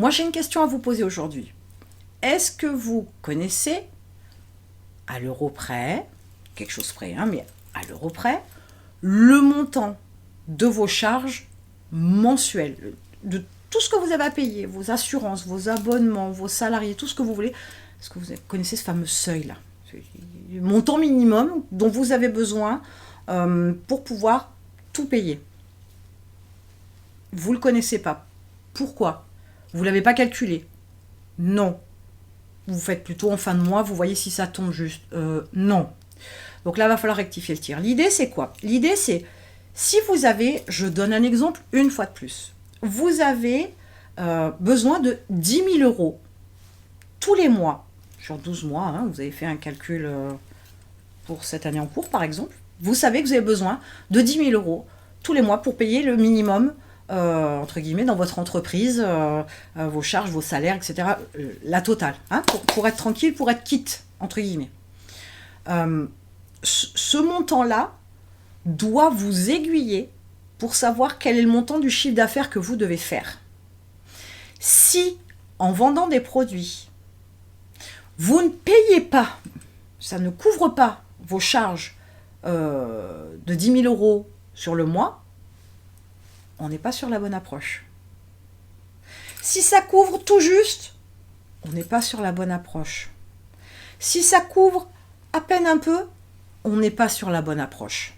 Moi, j'ai une question à vous poser aujourd'hui. Est-ce que vous connaissez, à l'euro près, quelque chose près, hein, mais à l'euro près, le montant de vos charges mensuelles, de tout ce que vous avez à payer, vos assurances, vos abonnements, vos salariés, tout ce que vous voulez? Est-ce que vous connaissez ce fameux seuil-là? Le montant minimum dont vous avez besoin pour pouvoir tout payer. Vous ne le connaissez pas. Pourquoi? Vous ne l'avez pas calculé? Non. Vous faites plutôt en fin de mois, vous voyez si ça tombe juste. Non. Donc là, il va falloir rectifier le tir. L'idée, c'est quoi? L'idée, c'est, si vous avez, je donne un exemple une fois de plus, vous avez besoin de 10 000 euros tous les mois, sur 12 mois, hein, vous avez fait un calcul pour cette année en cours, par exemple, vous savez que vous avez besoin de 10 000 euros tous les mois pour payer le minimum, entre guillemets, dans votre entreprise, vos charges, vos salaires, etc., la totale, hein, pour être tranquille, pour être quitte, entre guillemets. Ce montant-là doit vous aiguiller pour savoir quel est le montant du chiffre d'affaires que vous devez faire. Si, en vendant des produits, vous ne payez pas, ça ne couvre pas vos charges de 10 000 euros sur le mois, on n'est pas sur la bonne approche. Si ça couvre tout juste, on n'est pas sur la bonne approche. Si ça couvre à peine un peu, on n'est pas sur la bonne approche.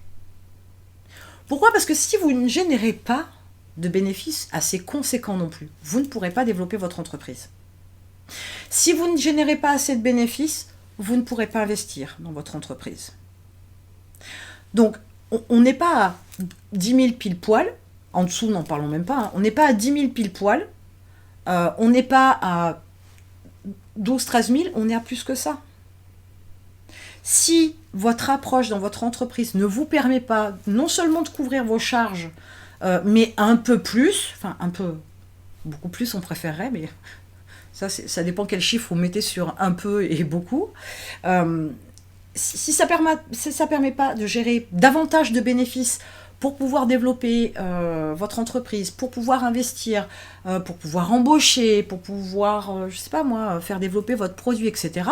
Pourquoi? Parce que si vous ne générez pas de bénéfices assez conséquents non plus, vous ne pourrez pas développer votre entreprise. Si vous ne générez pas assez de bénéfices, vous ne pourrez pas investir dans votre entreprise. Donc, on n'est pas à 10 000 pile poil, en dessous, n'en parlons même pas, hein. On n'est pas à 10 000 pile poil, on n'est pas à 12-13 000, on est à plus que ça. Si votre approche dans votre entreprise ne vous permet pas non seulement de couvrir vos charges, mais un peu plus, enfin un peu, beaucoup plus on préférerait, mais ça dépend quel chiffre vous mettez sur un peu et beaucoup. Si ça permet pas de gérer davantage de bénéfices pour pouvoir développer votre entreprise, pour pouvoir investir, pour pouvoir embaucher, pour pouvoir, je sais pas moi, faire développer votre produit, etc.,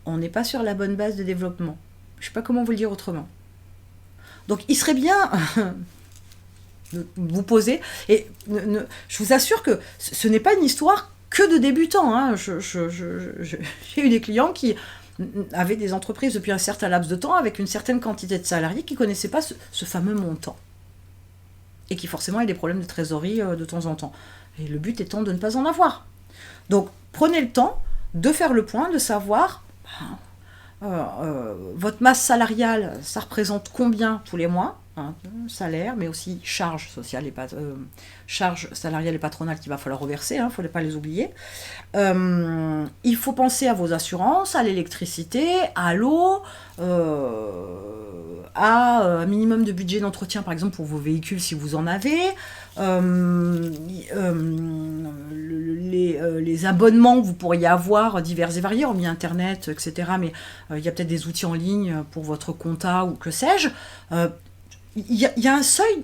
on n'est pas sur la bonne base de développement. Je ne sais pas comment vous le dire autrement. Donc il serait bien de vous poser, et je vous assure que ce n'est pas une histoire que de débutants, hein. J'ai eu des clients qui avaient des entreprises depuis un certain laps de temps, avec une certaine quantité de salariés, qui ne connaissaient pas ce fameux montant. Et qui forcément avaient des problèmes de trésorerie de temps en temps. Et le but étant de ne pas en avoir. Donc prenez le temps de faire le point, de savoir votre masse salariale, ça représente combien tous les mois, hein, salaire, mais aussi charges sociales et charges salariales et patronales qu'il va falloir reverser, il ne faut pas les oublier. Il faut penser à vos assurances, à l'électricité, à l'eau, à un minimum de budget d'entretien, par exemple, pour vos véhicules si vous en avez, les abonnements que vous pourriez avoir, divers et variés, hormis Internet, etc. Mais il y a peut-être des outils en ligne pour votre compta ou que sais-je. Il y a un seuil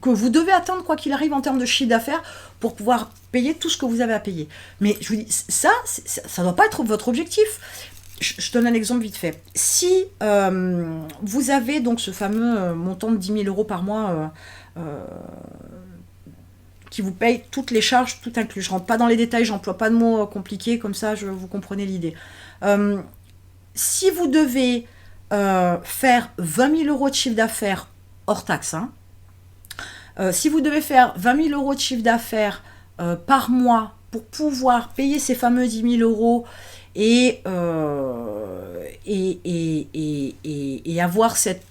que vous devez atteindre quoi qu'il arrive en termes de chiffre d'affaires pour pouvoir payer tout ce que vous avez à payer. Mais je vous dis, ça ne doit pas être votre objectif. Je donne un exemple vite fait. Si vous avez donc ce fameux montant de 10 000 euros par mois qui vous paye toutes les charges, tout inclus. Je ne rentre pas dans les détails, j'emploie pas de mots compliqués, comme ça vous comprenez l'idée. Si vous devez faire 20 000 euros de chiffre d'affaires hors taxe, hein, si vous devez faire 20 000 euros de chiffre d'affaires par mois pour pouvoir payer ces fameux 10 000 euros et avoir cette...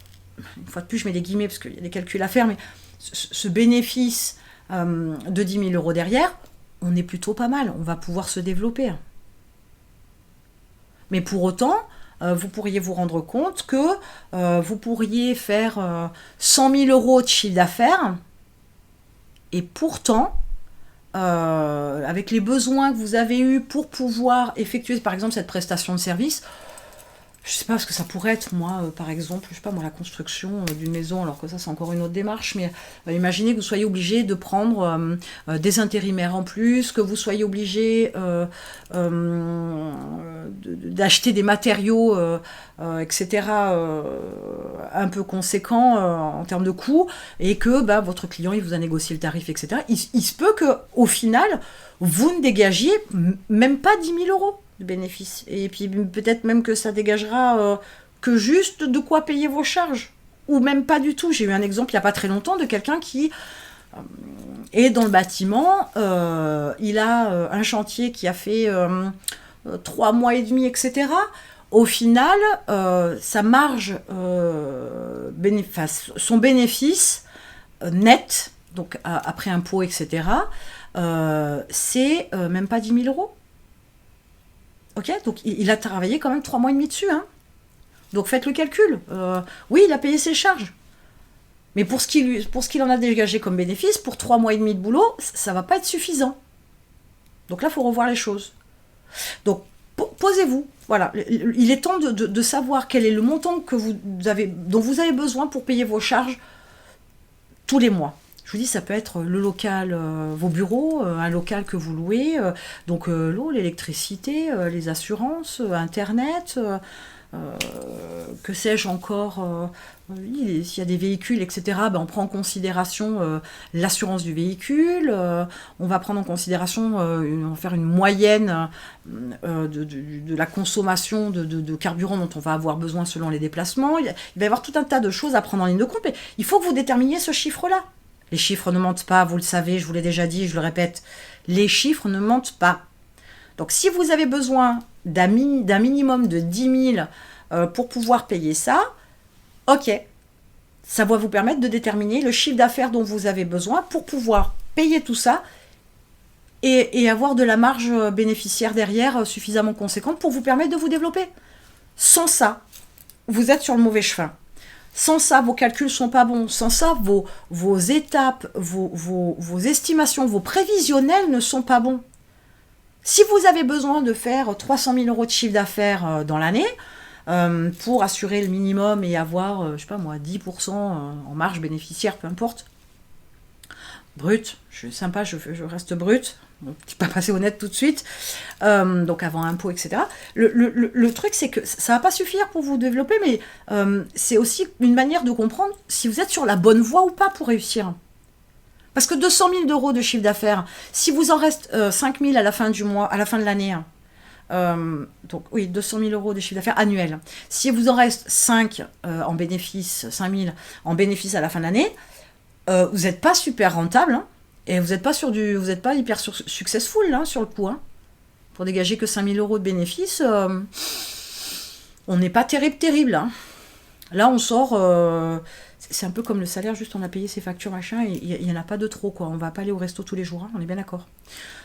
Une fois de plus, je mets des guillemets parce qu'il y a des calculs à faire, mais ce bénéfice de 10 000 euros derrière, on est plutôt pas mal, on va pouvoir se développer. Mais pour autant, vous pourriez vous rendre compte que vous pourriez faire 100 000 euros de chiffre d'affaires, et pourtant, avec les besoins que vous avez eus pour pouvoir effectuer, par exemple, cette prestation de service, je sais pas, parce que ça pourrait être, moi, par exemple, je sais pas, moi, la construction d'une maison, alors que ça, c'est encore une autre démarche, mais imaginez que vous soyez obligé de prendre des intérimaires en plus, que vous soyez obligé d'acheter des matériaux, etc., un peu conséquents en termes de coûts, et que bah, votre client, il vous a négocié le tarif, etc. Il se peut qu'au final, vous ne dégagiez même pas 10 000 € de bénéfices. Et puis peut-être même que ça dégagera que juste de quoi payer vos charges. Ou même pas du tout. J'ai eu un exemple il n'y a pas très longtemps de quelqu'un qui est dans le bâtiment. Il a un chantier qui a fait 3 mois et demi, etc. Au final, sa marge, son bénéfice net, donc après impôts, etc., c'est même pas 10 000 €. Ok, donc il a travaillé quand même 3 mois et demi dessus. Hein. Donc faites le calcul. Oui, il a payé ses charges. Mais pour ce qu'il en a dégagé comme bénéfice, pour 3 mois et demi de boulot, ça va pas être suffisant. Donc là, il faut revoir les choses. Donc posez-vous. Voilà, il est temps de savoir quel est le montant dont vous avez besoin pour payer vos charges tous les mois. Je vous dis, ça peut être le local, vos bureaux, un local que vous louez, donc l'eau, l'électricité, les assurances, Internet, que sais-je encore, s'il y a des véhicules, etc., ben on prend en considération l'assurance du véhicule, on va prendre en considération, on va faire une moyenne de la consommation de carburant dont on va avoir besoin selon les déplacements. Il va y avoir tout un tas de choses à prendre en ligne de compte, mais il faut que vous déterminiez ce chiffre-là. Les chiffres ne mentent pas, vous le savez, je vous l'ai déjà dit, je le répète. Les chiffres ne mentent pas. Donc si vous avez besoin d'un minimum de 10 000 pour pouvoir payer ça, ok, ça va vous permettre de déterminer le chiffre d'affaires dont vous avez besoin pour pouvoir payer tout ça et avoir de la marge bénéficiaire derrière suffisamment conséquente pour vous permettre de vous développer. Sans ça, vous êtes sur le mauvais chemin. Sans ça, vos calculs ne sont pas bons. Sans ça, vos étapes, vos estimations, vos prévisionnels ne sont pas bons. Si vous avez besoin de faire 300 000 € de chiffre d'affaires dans l'année, pour assurer le minimum et avoir, je sais pas moi, 10% en marge bénéficiaire, peu importe, brut, je suis sympa, je reste brut, donc je ne pas passer honnête tout de suite, donc avant impôt, etc. Le truc, c'est que ça ne va pas suffire pour vous développer, mais c'est aussi une manière de comprendre si vous êtes sur la bonne voie ou pas pour réussir. Parce que 200 000 € de chiffre d'affaires, si vous en reste 5 000 à la fin du mois, à la fin de l'année, donc oui, 200 000 € de chiffre d'affaires annuel. Si vous en reste 5 en bénéfice, 5 000 en bénéfice à la fin de l'année, vous n'êtes pas super rentable, hein, et vous n'êtes pas hyper successful hein, sur le coup. Hein. Pour dégager que 5 000 € de bénéfice, on n'est pas terrible. Hein. Là, on sort... c'est un peu comme le salaire, juste on a payé ses factures, machin, et il n'y en a pas de trop, quoi. On ne va pas aller au resto tous les jours, hein, on est bien d'accord.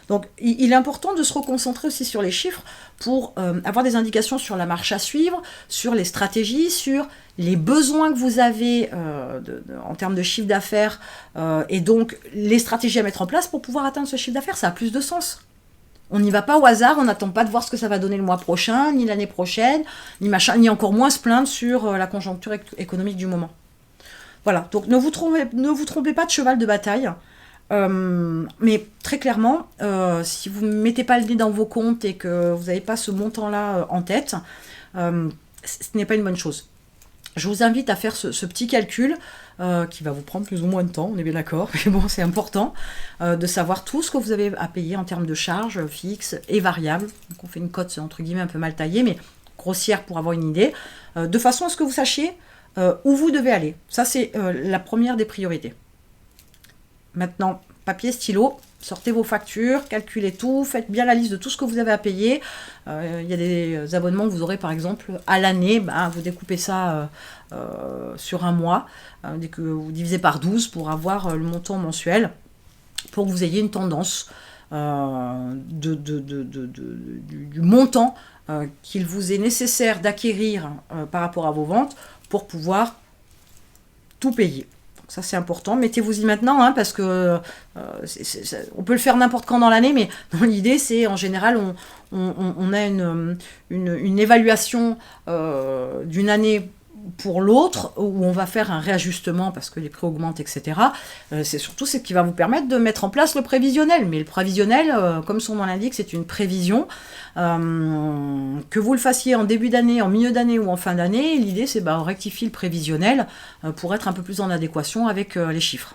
Donc, il est important de se reconcentrer aussi sur les chiffres pour avoir des indications sur la marche à suivre, sur les stratégies, sur les besoins que vous avez en termes de chiffre d'affaires, et donc les stratégies à mettre en place pour pouvoir atteindre ce chiffre d'affaires. Ça a plus de sens. On n'y va pas au hasard, on n'attend pas de voir ce que ça va donner le mois prochain, ni l'année prochaine, ni encore moins se plaindre sur la conjoncture économique du moment. Voilà, donc ne vous trompez pas de cheval de bataille. Mais très clairement, si vous ne mettez pas le nez dans vos comptes et que vous n'avez pas ce montant-là en tête, ce n'est pas une bonne chose. Je vous invite à faire ce petit calcul qui va vous prendre plus ou moins de temps, on est bien d'accord, mais bon, c'est important de savoir tout ce que vous avez à payer en termes de charges fixes et variables. Donc on fait une cote entre guillemets un peu mal taillée, mais grossière pour avoir une idée, de façon à ce que vous sachiez où vous devez aller. Ça, c'est la première des priorités. Maintenant, papier, stylo, sortez vos factures, calculez tout, faites bien la liste de tout ce que vous avez à payer. Il y a des abonnements que vous aurez par exemple à l'année, vous découpez ça sur un mois, dès que vous divisez par 12 pour avoir le montant mensuel, pour que vous ayez une tendance du montant qu'il vous est nécessaire d'acquérir par rapport à vos ventes pour pouvoir tout payer. Ça, c'est important. Mettez-vous-y maintenant, hein, parce que on peut le faire n'importe quand dans l'année, mais dans l'idée, c'est en général, on a une évaluation d'une année pour l'autre, où on va faire un réajustement parce que les prix augmentent, etc. C'est surtout ce qui va vous permettre de mettre en place le prévisionnel. Mais le prévisionnel, comme son nom l'indique, c'est une prévision. Que vous le fassiez en début d'année, en milieu d'année ou en fin d'année, l'idée c'est on rectifie le prévisionnel pour être un peu plus en adéquation avec les chiffres.